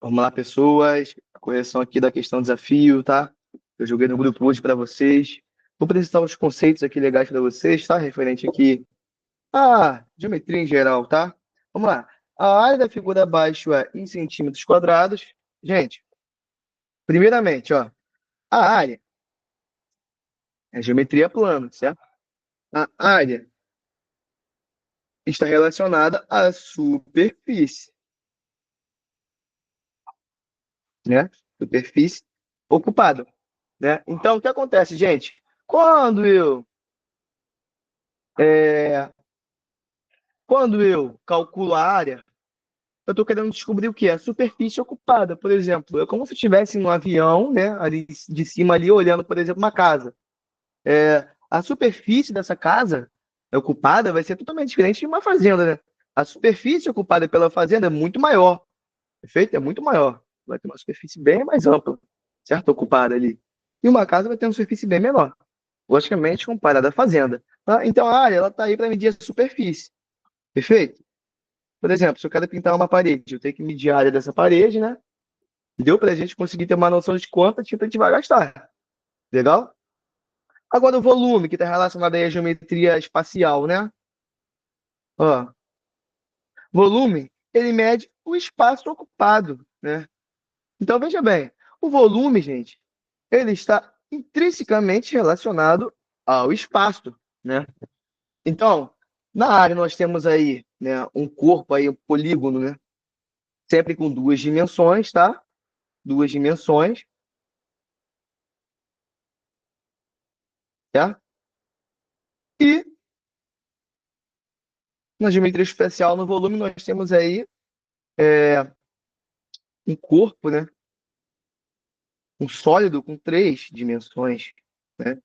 Vamos lá, pessoas. A correção aqui da questão desafio, tá? Eu joguei no grupo hoje para vocês. Vou apresentar os conceitos aqui legais para vocês, tá? Referente aqui à geometria em geral, tá? Vamos lá. A área da figura abaixo é em centímetros quadrados. Gente, primeiramente, ó, a área é geometria plana, certo? A área está relacionada à superfície, né? Superfície ocupada, né? Então, o que acontece, gente? Quando eu é, Quando eu calculo a área, eu estou querendo descobrir o que é a superfície ocupada. Por exemplo, é como se eu estivesse num avião, né, ali de cima ali olhando, por exemplo, uma casa. A superfície dessa casa ocupada vai ser totalmente diferente de uma fazenda, né? A superfície ocupada pela fazenda é muito maior, perfeito? É muito maior. Vai ter uma superfície bem mais ampla, certo? Ocupada ali. E uma casa vai ter uma superfície bem menor, logicamente comparada à fazenda. Tá? Então a área ela está aí para medir a superfície, perfeito? Por exemplo, se eu quero pintar uma parede, eu tenho que medir a área dessa parede, né? Deu para a gente conseguir ter uma noção de quanta tinta a gente vai gastar. Legal? Agora o volume, que está relacionado aí à geometria espacial, né? Ó, volume, ele mede o espaço ocupado, né? Então, veja bem, o volume, gente, ele está intrinsecamente relacionado ao espaço, né? Então, na área nós temos aí, né, um corpo aí, um polígono, né? Sempre com duas dimensões, tá? Duas dimensões, tá? E na geometria espacial, no volume, nós temos aí um corpo, né? Um sólido com três dimensões, né?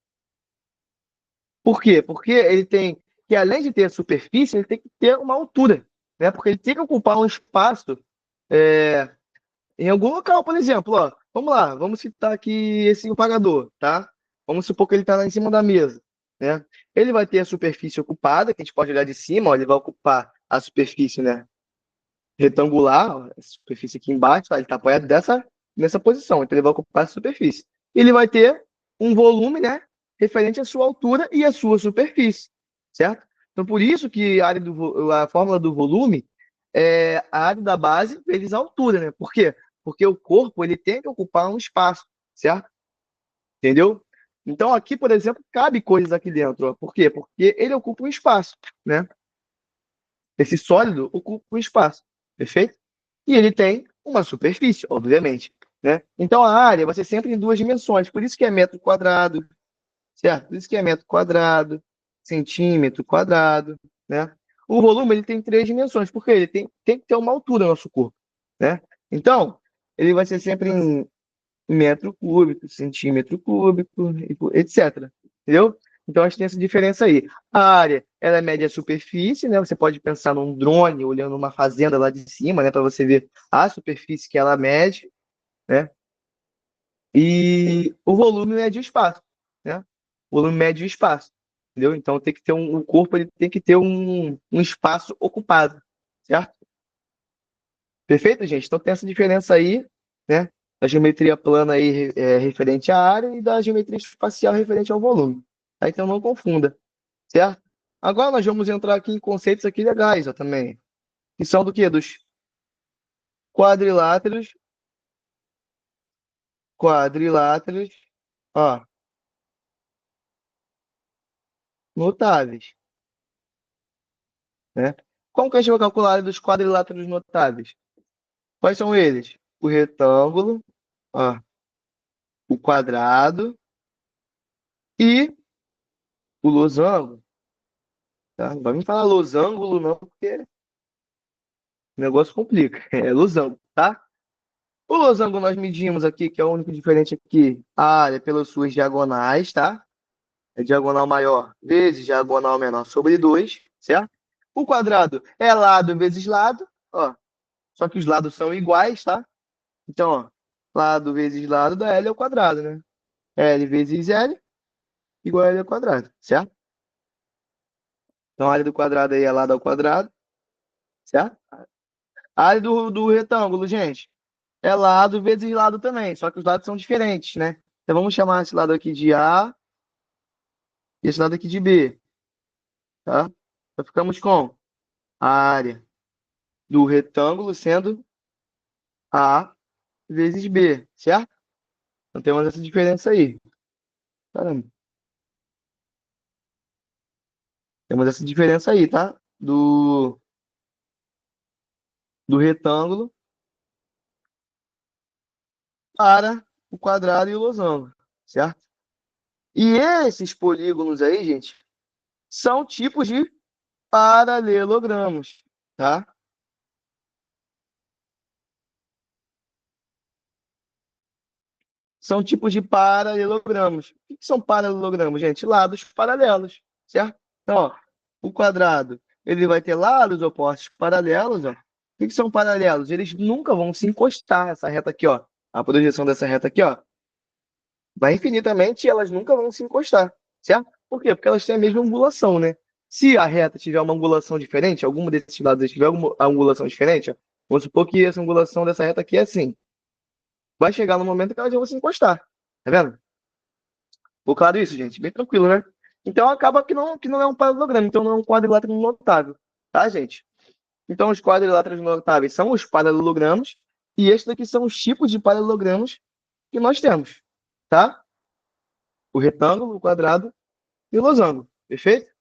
Por quê? Porque ele tem que, além de ter a superfície, ele tem que ter uma altura, né? Porque ele tem que ocupar um espaço é, em algum local, por exemplo, ó. Vamos lá, vamos citar aqui esse apagador, tá? Vamos supor que ele está lá em cima da mesa, né? Ele vai ter a superfície ocupada, que a gente pode olhar de cima, ó, ele vai ocupar a superfície, né? Retangular, essa superfície aqui embaixo, tá? Ele está apoiado nessa posição, então ele vai ocupar a superfície. Ele vai ter um volume, né, referente à sua altura e à sua superfície, certo? Então, por isso que a fórmula do volume é a área da base vezes a altura, né? Por quê? Porque o corpo ele tem que ocupar um espaço, certo? Entendeu? Então, aqui, por exemplo, cabe coisas aqui dentro. Ó. Por quê? Porque ele ocupa um espaço, né? Esse sólido ocupa um espaço, perfeito? E ele tem uma superfície, obviamente, né? Então a área vai ser sempre em duas dimensões, por isso que é metro quadrado, certo? Por isso que é metro quadrado, centímetro quadrado, né? O volume ele tem três dimensões, porque ele tem que ter uma altura no nosso corpo, né? Então, ele vai ser sempre em metro cúbico, centímetro cúbico, etc. Entendeu? Então, a gente tem essa diferença aí. A área, ela mede a superfície, né? Você pode pensar num drone olhando uma fazenda lá de cima, né? Para você ver a superfície que ela mede, né? E o volume mede o espaço, né? O volume mede o espaço, entendeu? Então, tem que ter o corpo ele tem que ter um espaço ocupado, certo? Perfeito, gente? Então, tem essa diferença aí, né? Da geometria plana aí referente à área e da geometria espacial referente ao volume. Tá? Então não confunda, certo? Agora nós vamos entrar aqui em conceitos aqui legais, ó, também. Que são do quê? Dos quadriláteros, quadriláteros, ó, notáveis, né? Como que a gente vai calcular a área dos quadriláteros notáveis? Quais são eles? O retângulo, ó, o quadrado e o losango, tá? Não vai me falar losango, não, porque o negócio complica. É losango, tá? O losango nós medimos aqui, que é o único diferente aqui, a área pelas suas diagonais, tá? É diagonal maior vezes diagonal menor sobre 2, certo? O quadrado é lado vezes lado, ó. Só que os lados são iguais, tá? Então, ó, lado vezes lado dá L ao quadrado, né? L vezes L igual a L ao quadrado, certo? Então, a área do quadrado aí é lado ao quadrado, certo? A área do retângulo, gente. é lado vezes lado também, só que os lados são diferentes, né? Então vamos chamar esse lado aqui de A e esse lado aqui de B, tá? Então ficamos com a área do retângulo sendo A vezes B, certo? Então temos essa diferença aí. Caramba. Temos essa diferença aí, tá? Do retângulo para o quadrado e o losango, certo? E esses polígonos aí, gente, são tipos de paralelogramos, tá? São tipos de paralelogramos. O que são paralelogramos, gente? Lados paralelos, certo? Então, ó, o quadrado, ele vai ter lados opostos paralelos, ó. O que são paralelos? Eles nunca vão se encostar, essa reta aqui, ó. A projeção dessa reta aqui, ó, vai infinitamente e elas nunca vão se encostar, certo? Por quê? Porque elas têm a mesma angulação, né? Se a reta tiver uma angulação diferente, alguma desses lados tiver uma angulação diferente, ó, vamos supor que essa angulação dessa reta aqui é assim. Vai chegar no momento que elas vão se encostar. Tá vendo? Ficou claro isso, gente? Bem tranquilo, né? Então acaba que não é um paralelogramo, então não é um quadrilátero notável, tá, gente? Então os quadriláteros notáveis são os paralelogramos e estes daqui são os tipos de paralelogramos que nós temos, tá? O retângulo, o quadrado e o losango, perfeito?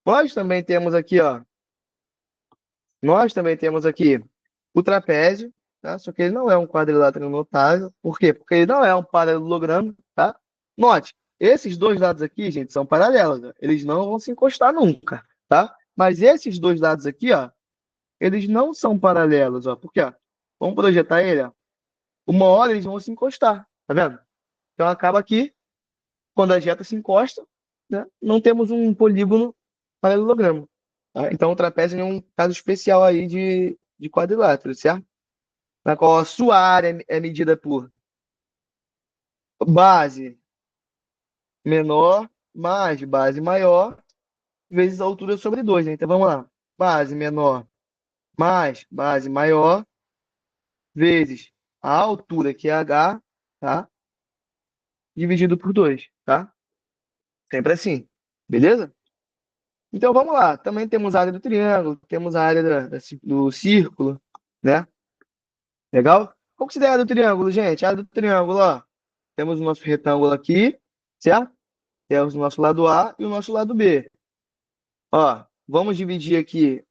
Nós também temos aqui, ó, nós também temos aqui o trapézio, tá? Só que ele não é um quadrilátero notável. Por quê? Porque ele não é um paralelogramo, tá? Note, esses dois lados aqui, gente, são paralelos, ó. Eles não vão se encostar nunca, tá? Mas esses dois lados aqui, ó, eles não são paralelos, ó. Por quê? Ó? Vamos projetar ele, ó. Uma hora eles vão se encostar, tá vendo? Então acaba que, quando a reta se encosta, né, não temos um polígono paralelogramo, tá? Então o trapézio é um caso especial aí de quadrilátero, certo? Na qual a sua área é medida por base menor mais base maior vezes a altura sobre 2, né? Então vamos lá. Base menor mais base maior vezes a altura, que é h, tá? Dividido por 2, tá? Sempre assim. Beleza? Então vamos lá. Também temos a área do triângulo, temos a área do círculo, né? Legal? Qual que seria a área do triângulo, gente? A área do triângulo, ó. Temos o nosso retângulo aqui, certo? Temos o nosso lado A e o nosso lado B. Ó, vamos dividir aqui,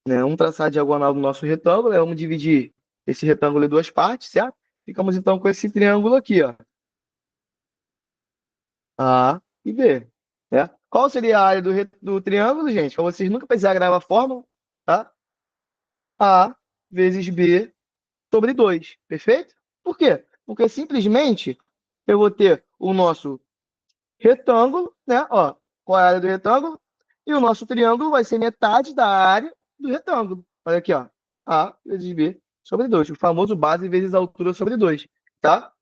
né? Vamos traçar a diagonal do nosso retângulo, né? Vamos dividir esse retângulo em duas partes, certo? Ficamos então com esse triângulo aqui, ó. A e B, né? Qual seria a área do triângulo, gente? Para vocês nunca precisarem gravar a fórmula, tá? A vezes B sobre 2, perfeito? Por quê? Porque simplesmente eu vou ter o nosso retângulo, né? Ó, qual é a área do retângulo? E o nosso triângulo vai ser metade da área do retângulo. Olha aqui, ó. A vezes B sobre 2. O famoso base vezes altura sobre 2, tá?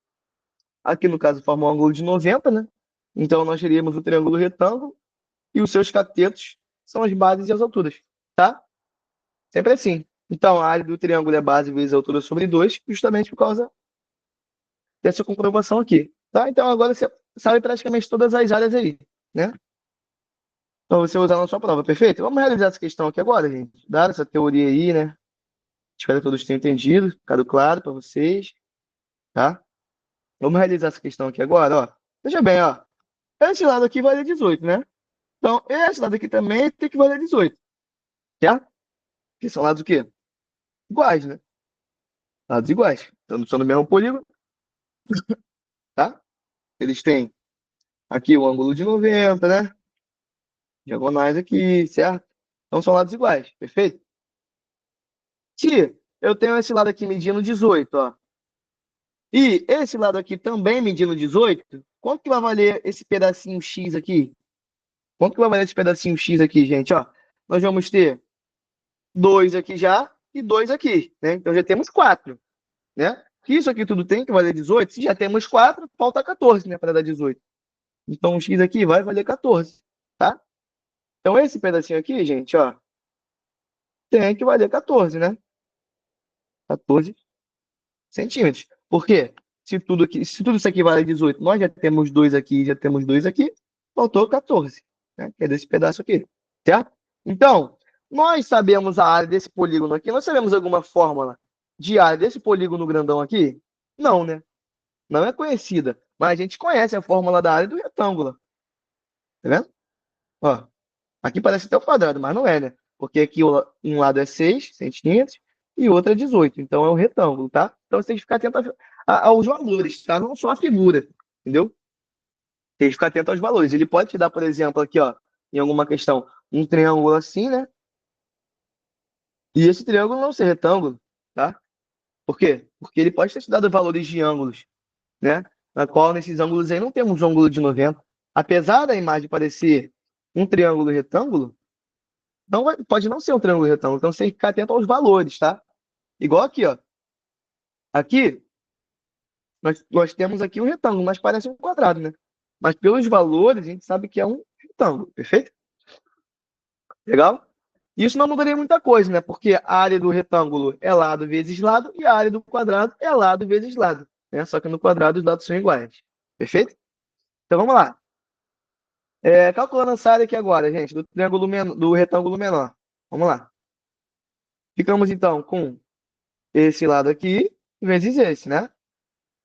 Aqui, no caso, forma um ângulo de 90, né? Então, nós teríamos o triângulo retângulo e os seus catetos são as bases e as alturas, tá? Sempre assim. Então, a área do triângulo é base vezes altura sobre 2, justamente por causa dessa comprovação aqui, tá? Então, agora você sabe praticamente todas as áreas aí, né? Para você usar na sua prova, perfeito? Vamos realizar essa questão aqui agora, gente. Dar essa teoria aí, né? Espero que todos tenham entendido, ficado claro para vocês, tá? Vamos realizar essa questão aqui agora, ó. Veja bem, ó. Esse lado aqui vale 18, né? Então, esse lado aqui também tem que valer 18, certo? Que são lados o quê? Iguais, né? Lados iguais. Então, são no mesmo polígono, tá? Eles têm aqui o ângulo de 90, né? Diagonais aqui, certo? Então, são lados iguais, perfeito? Se eu tenho esse lado aqui medindo 18, ó, e esse lado aqui também medindo 18, quanto que vai valer esse pedacinho X aqui? Quanto que vai valer esse pedacinho X aqui, gente? Ó, nós vamos ter 2 aqui já e 2 aqui, né? Então já temos 4, né? Isso aqui tudo tem que valer 18. Se já temos 4, falta 14, né, para dar 18. Então o X aqui vai valer 14, tá? Então esse pedacinho aqui, gente, ó, tem que valer 14, né? 14 centímetros. Por quê? Se tudo isso aqui vale 18, nós já temos 2 aqui, já temos 2 aqui, faltou 14, né? Que é desse pedaço aqui, certo? Então, nós sabemos a área desse polígono aqui, nós sabemos alguma fórmula de área desse polígono grandão aqui? Não, né? Não é conhecida, mas a gente conhece a fórmula da área do retângulo, tá vendo? Ó, aqui parece até o quadrado, mas não é, né? Porque aqui um lado é 6 centímetros e o outro é 18. Então é um retângulo, tá? Então você tem que ficar atento aos valores, tá? Não só a figura, entendeu? Tem que ficar atento aos valores. Ele pode te dar, por exemplo, aqui, ó, em alguma questão, um triângulo assim, né? E esse triângulo não ser retângulo, tá? Por quê? Porque ele pode ter te dado valores de ângulos, né? Na qual nesses ângulos aí não temos um ângulo de 90. Apesar da imagem parecer um triângulo retângulo, pode não ser um triângulo retângulo. Então você tem que ficar atento aos valores, tá? Igual aqui, ó. Aqui, nós temos aqui um retângulo, mas parece um quadrado, né? Mas pelos valores, a gente sabe que é um retângulo, perfeito? Legal? Isso não mudaria muita coisa, né? Porque a área do retângulo é lado vezes lado e a área do quadrado é lado vezes lado, né? Só que no quadrado os lados são iguais. Perfeito? Então vamos lá. Calculando essa área aqui agora, gente, do retângulo menor. Vamos lá. Ficamos então com esse lado aqui vezes esse, né?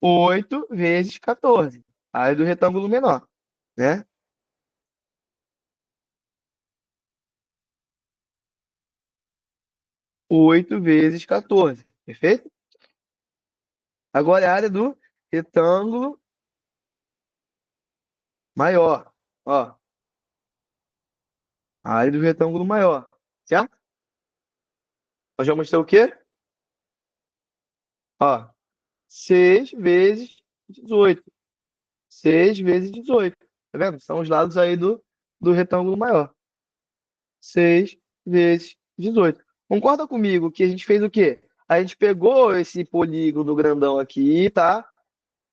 8 vezes 14. A área do retângulo menor, né? 8 vezes 14. Perfeito? Agora é a área do retângulo maior. Ó, a área do retângulo maior. Certo? Nós vamos ter o quê? Ó, 6 vezes 18. 6 vezes 18. Tá vendo? São os lados aí do retângulo maior. 6 vezes 18. Concorda comigo que a gente fez o quê? A gente pegou esse polígono grandão aqui, tá?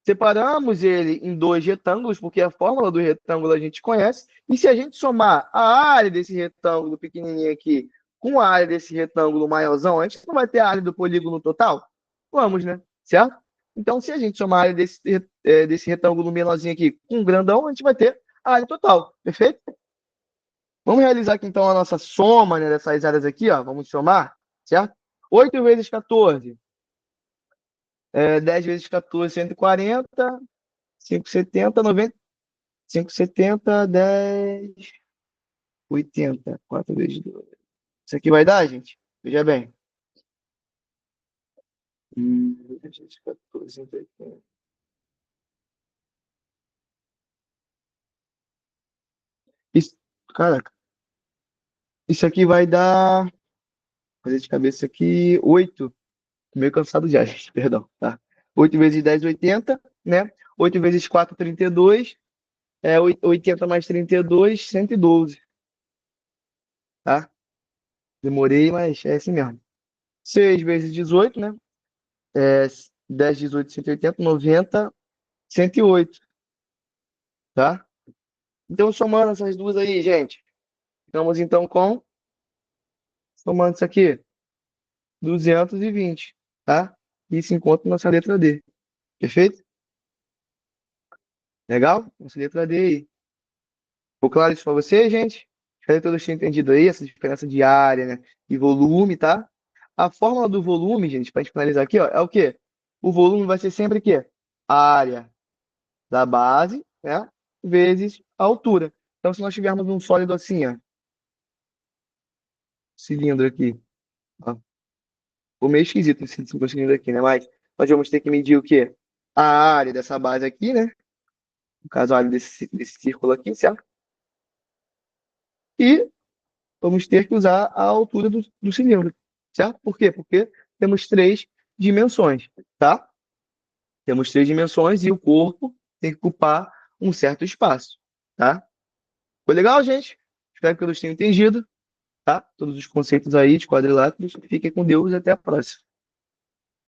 Separamos ele em dois retângulos, porque a fórmula do retângulo a gente conhece. E se a gente somar a área desse retângulo pequenininho aqui com a área desse retângulo maiorzão, a gente não vai ter a área do polígono total? Vamos, né? Certo? Então, se a gente somar a área desse retângulo menorzinho aqui com o grandão, a gente vai ter a área total. Perfeito? Vamos realizar aqui, então, a nossa soma, né, dessas áreas aqui, ó. Vamos somar, certo? 8 vezes 14. 10 vezes 14, 140. 5,70, 90, 5,70, 10, 80. 4 vezes 2. Isso aqui vai dar, gente? Veja bem. 10 vezes 14, 180. Isso, caraca. Isso aqui vai dar. Fazer de cabeça aqui. 8. Tô meio cansado já, gente. Perdão. Tá? 8 vezes 10, 80, né? 8 vezes 4, 32. 80 mais 32, 112. Tá? Demorei, mas é assim mesmo. 6 vezes 18, né? É, 10, 18, 180, 90, 108, tá? Então, somando essas duas aí, gente, ficamos então com, somando isso aqui, 220, tá? Isso encontra nossa letra D. Perfeito? Legal? Nossa letra D aí. Ficou claro isso para você, gente? Espero que todos tenham entendido aí essa diferença de área, né? E volume, tá? A fórmula do volume, gente, para gente finalizar aqui, ó, é o quê? O volume vai ser sempre o quê? A área da base, né? Vezes a altura. Então, se nós tivermos um sólido assim, ó, cilindro aqui, ó, ficou meio esquisito esse cilindro aqui, né? Mas nós vamos ter que medir o quê? A área dessa base aqui, né? No caso, a área desse círculo aqui, certo? E vamos ter que usar a altura do cilindro, certo? Por quê? Porque temos três dimensões, tá? Temos três dimensões e o corpo tem que ocupar um certo espaço, tá? Foi legal, gente? Espero que todos tenham entendido, tá? Todos os conceitos aí de quadriláteros. Fiquem com Deus e até a próxima.